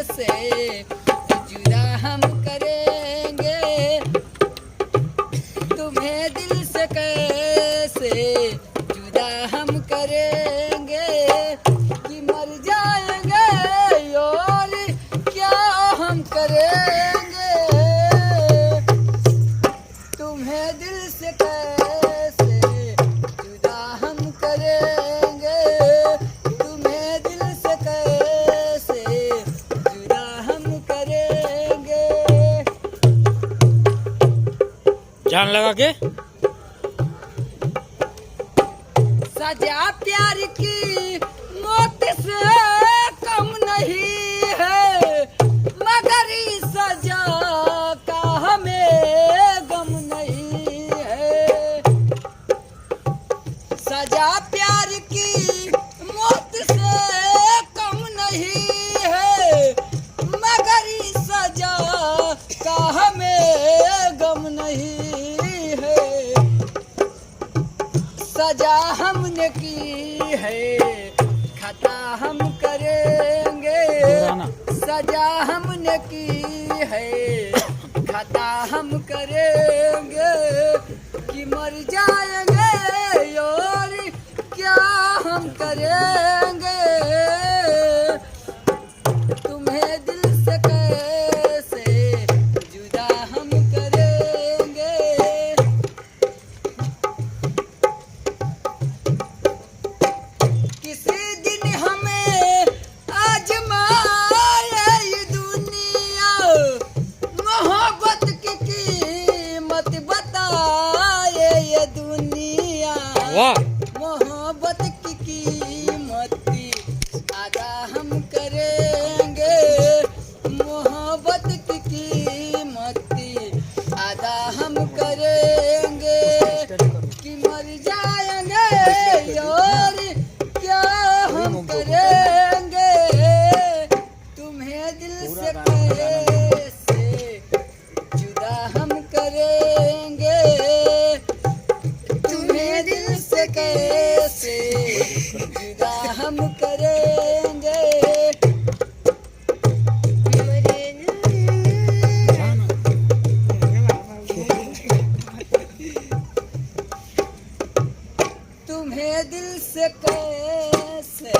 से जुदा हम करेंगे, तुम्हें दिल से कैसे जुदा हम करेंगे कि मर जाएंगे और क्या हम करेंगे, तुम्हें दिल से कैसे जुदा हम करेंगे, तुम्हें दिल से कैसे जुदा हम करेंगे। जान लगा के सजा प्यार की मौत से कम नहीं है, मगर इस सजा का हमें गम नहीं है। सजा प्यार की मौत से कम नहीं है, मगर इस सजा का हमें गम नहीं है। सजा हमने की है, खता हम करेंगे, सजा हमने की है, खता हम करेंगे कि मर जाएंगे और क्या हम करेंगे, तुम्हें दिल से कैसे जुदा हम करेंगे। किसी दिन हमें आजमाए ये दुनिया, मोहब्बत की कीमत बताए ये दुनिया, वाह मोहब्बत की कीमत आधा हम करेंगे, मोहब्बत की कीमत आधा हम करेंगे कि मर जाएंगे और क्या हम करेंगे, तुम्हें दिल से कैसे जुदा हम करेंगे, तुम्हें दिल से कैसे जुदा हम करेंगे। तुम्हें दिल से कैसे